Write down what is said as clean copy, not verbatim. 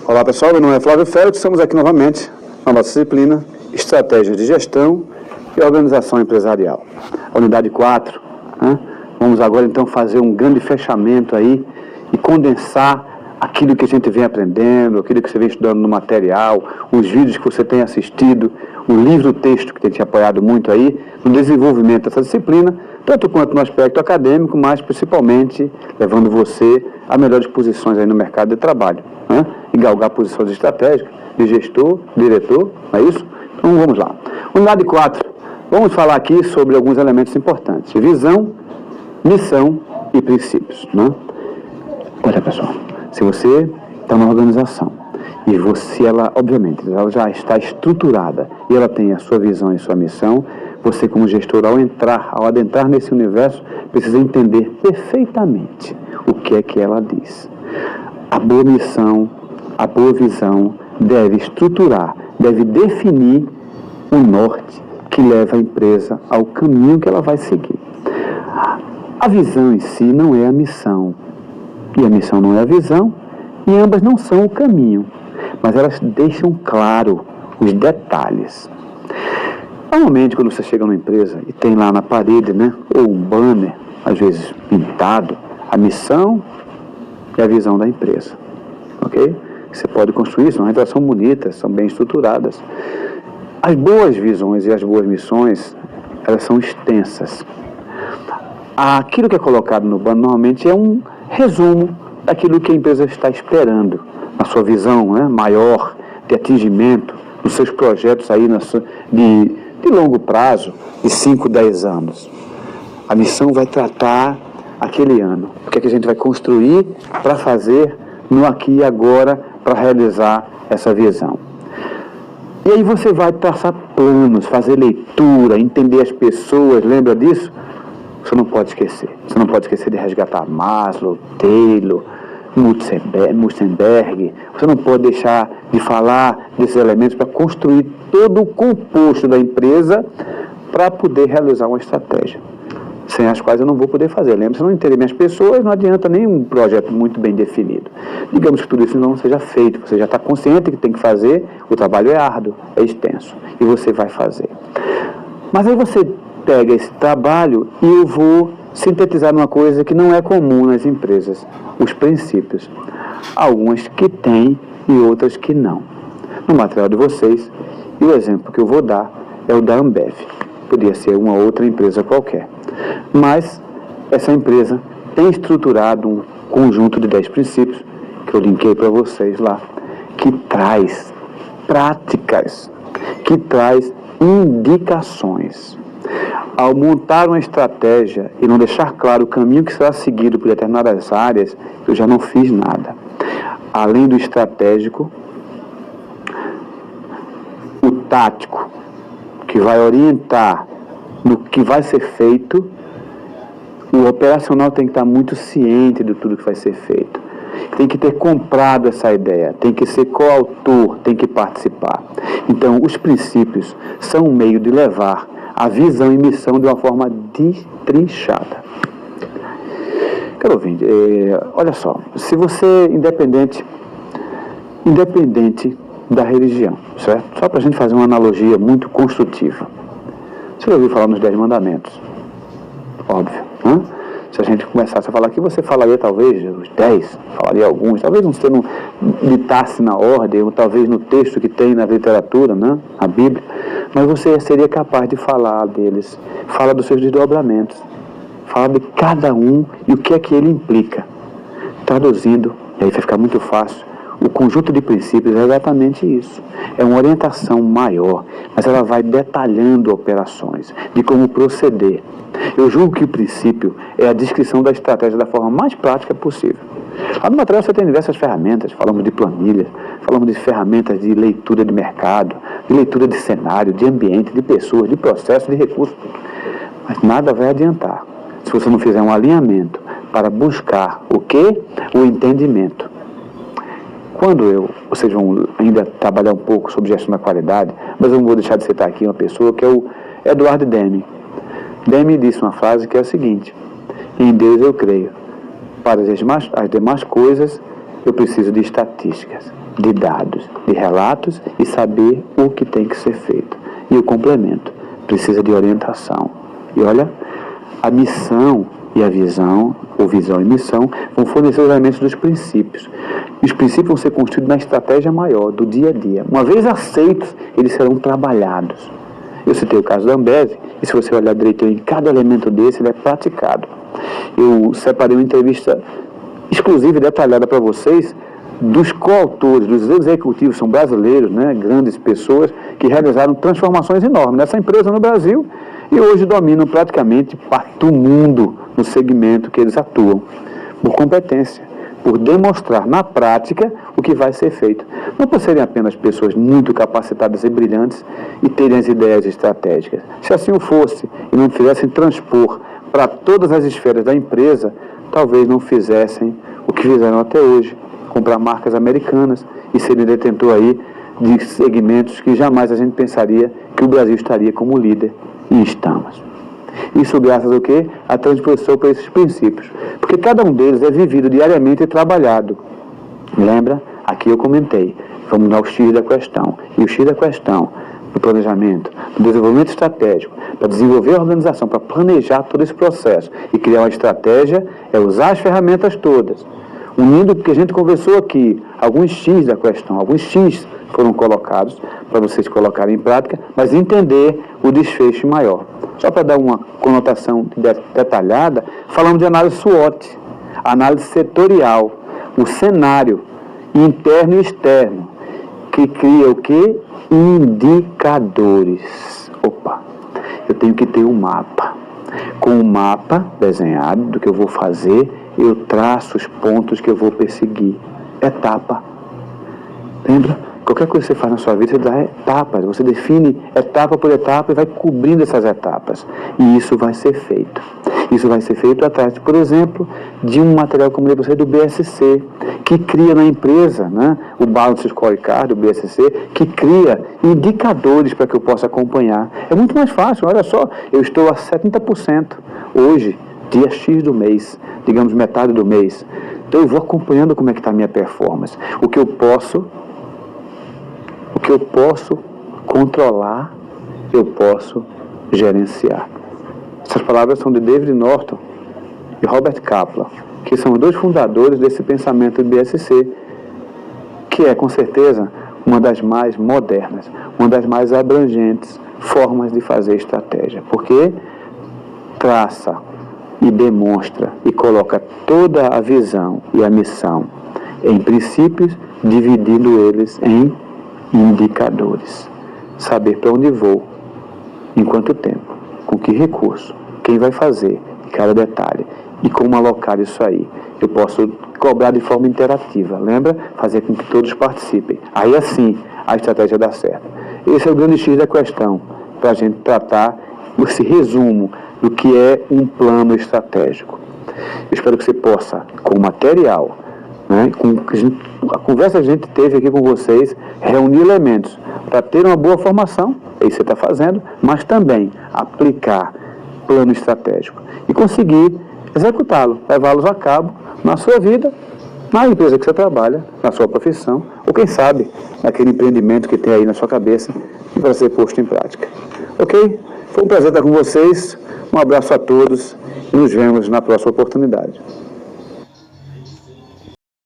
Olá pessoal, meu nome é Flávio Félix, estamos aqui novamente na nossa disciplina Estratégias de Gestão e Organização Empresarial. A unidade 4, né? Vamos agora então fazer um grande fechamento aí e condensar aquilo que a gente vem aprendendo, aquilo que você vem estudando no material, os vídeos que você tem assistido, o livro-texto que tem te apoiado muito aí no desenvolvimento dessa disciplina, tanto quanto no aspecto acadêmico, mas principalmente levando você a melhores posições aí no mercado de trabalho, né? E galgar posições estratégicas de gestor, diretor, não é isso? Então vamos lá. Unidade 4, vamos falar aqui sobre alguns elementos importantes: visão, missão e princípios, né? Olha pessoal, se você está numa organização e você, ela, obviamente, ela já está estruturada e ela tem a sua visão e sua missão, você como gestor, ao adentrar nesse universo, precisa entender perfeitamente o que é que ela diz. A boa missão, a boa visão deve estruturar, deve definir o norte que leva a empresa ao caminho que ela vai seguir. A visão em si não é a missão, e a missão não é a visão, e ambas não são o caminho, mas elas deixam claro os detalhes. Normalmente, quando você chega numa empresa e tem lá na parede, né, ou um banner, às vezes pintado, a missão e a visão da empresa, ok? Você pode construir, são redações bonitas, são bem estruturadas. As boas visões e as boas missões, elas são extensas. Aquilo que é colocado no banner normalmente é um resumo daquilo que a empresa está esperando, na sua visão, né, maior de atingimento, nos seus projetos aí de longo prazo, de 5, 10 anos. A missão vai tratar aquele ano, o que é que a gente vai construir para fazer no aqui e agora para realizar essa visão. E aí você vai traçar planos, fazer leitura, entender as pessoas, lembra disso? Você não pode esquecer. Você não pode esquecer de resgatar Maslow, Taylor, Mustenberg. Você não pode deixar de falar desses elementos para construir todo o composto da empresa para poder realizar uma estratégia, sem as quais eu não vou poder fazer. Lembra, se eu não entender minhas pessoas, não adianta nenhum projeto muito bem definido. Digamos que tudo isso não seja feito, você já está consciente que tem que fazer, o trabalho é árduo, é extenso, e você vai fazer. Mas aí você pega esse trabalho e eu vou sintetizar uma coisa que não é comum nas empresas: os princípios. Algumas que têm e outras que não. No material de vocês, e o exemplo que eu vou dar é o da Ambev. Podia ser uma outra empresa qualquer. Mas essa empresa tem estruturado um conjunto de 10 princípios, que eu linkei para vocês lá, que traz práticas, que traz indicações. Ao montar uma estratégia e não deixar claro o caminho que será seguido por determinadas áreas, eu já não fiz nada. Além do estratégico, o tático, que vai orientar no que vai ser feito, o operacional tem que estar muito ciente de tudo que vai ser feito. Tem que ter comprado essa ideia, tem que ser coautor, tem que participar. Então, os princípios são um meio de levar a visão e missão de uma forma destrinchada. Quero ouvir, olha só, se você, independente da religião, certo? Só para a gente fazer uma analogia muito construtiva. Você já ouviu falar nos 10 mandamentos? Óbvio, né? Se a gente começasse a falar aqui, você falaria talvez os 10, falaria alguns, talvez você não ditasse na ordem, ou talvez no texto que tem na literatura, né, a Bíblia, mas você seria capaz de falar deles, fala dos seus desdobramentos, fala de cada um e o que é que ele implica. Traduzindo, e aí vai ficar muito fácil, o conjunto de princípios é exatamente isso. É uma orientação maior, mas ela vai detalhando operações, de como proceder. Eu julgo que o princípio é a descrição da estratégia da forma mais prática possível. Lá no material você tem diversas ferramentas, falamos de planilhas, falamos de ferramentas de leitura de mercado, de leitura de cenário, de ambiente, de pessoas, de processo, de recursos. Mas nada vai adiantar se você não fizer um alinhamento para buscar o quê? O entendimento. Quando vocês vão ainda trabalhar um pouco sobre gestão da qualidade, mas eu não vou deixar de citar aqui uma pessoa que é o Edward Deming. Deming disse uma frase que é a seguinte: em Deus eu creio, para as demais coisas eu preciso de estatísticas, de dados, de relatos e saber o que tem que ser feito. E o complemento precisa de orientação. E olha, a missão e a visão, ou visão e missão, vão fornecer os elementos dos princípios. E os princípios vão ser construídos na estratégia maior, do dia a dia. Uma vez aceitos, eles serão trabalhados. Eu citei o caso da Ambev, e se você olhar direitinho em cada elemento desse, ele é praticado. Eu separei uma entrevista exclusiva e detalhada para vocês dos coautores, dos executivos, são brasileiros, né, grandes pessoas que realizaram transformações enormes nessa empresa no Brasil e hoje dominam praticamente parte do mundo no segmento que eles atuam, por competência, por demonstrar na prática o que vai ser feito. Não por serem apenas pessoas muito capacitadas e brilhantes e terem as ideias estratégicas. Se assim o fosse e não fizessem transpor para todas as esferas da empresa, talvez não fizessem o que fizeram até hoje, comprar marcas americanas e serem detentor aí de segmentos que jamais a gente pensaria que o Brasil estaria como líder, e estamos. Isso graças ao quê? A transposição para esses princípios. Porque cada um deles é vivido diariamente e trabalhado. Lembra? Aqui eu comentei. Vamos dar o X da questão. E o X da questão do planejamento, do desenvolvimento estratégico, para desenvolver a organização, para planejar todo esse processo e criar uma estratégia, é usar as ferramentas todas. Unindo o que a gente conversou aqui, alguns X da questão, alguns X foram colocados para vocês colocarem em prática, mas entender o desfecho maior. Só para dar uma conotação detalhada, falamos de análise SWOT, análise setorial, o cenário interno e externo, que cria o quê? Indicadores. Opa, eu tenho que ter um mapa. Com um mapa desenhado do que eu vou fazer, eu traço os pontos que eu vou perseguir. Etapa. Lembra? Qualquer coisa que você faz na sua vida, você dá etapas. Você define etapa por etapa e vai cobrindo essas etapas. E isso vai ser feito. Isso vai ser feito atrás, por exemplo, de um material, como eu falei, do BSC, que cria na empresa, né, o Balance Scorecard, o BSC, que cria indicadores para que eu possa acompanhar. É muito mais fácil. Olha só, eu estou a 70% hoje, dia X do mês, digamos metade do mês. Então eu vou acompanhando como é que está a minha performance. O que eu posso controlar, eu posso gerenciar. Essas palavras são de David Norton e Robert Kaplan, que são os dois fundadores desse pensamento do BSC, que é, com certeza, uma das mais modernas, uma das mais abrangentes formas de fazer estratégia, porque traça e demonstra e coloca toda a visão e a missão em princípios, dividindo eles em indicadores. Saber para onde vou, em quanto tempo, com que recurso, quem vai fazer, cada detalhe, e como alocar isso aí. Eu posso cobrar de forma interativa, lembra? Fazer com que todos participem. Aí assim, a estratégia dá certo. Esse é o grande X da questão, para a gente tratar esse resumo do que é um plano estratégico. Eu espero que você possa, com o material, né, com a conversa que a gente teve aqui com vocês, reunir elementos para ter uma boa formação, é isso que você está fazendo, mas também aplicar plano estratégico e conseguir executá-lo, levá-los a cabo na sua vida, na empresa que você trabalha, na sua profissão, ou quem sabe, naquele empreendimento que tem aí na sua cabeça e para ser posto em prática. Ok? Foi um prazer estar com vocês, um abraço a todos e nos vemos na próxima oportunidade.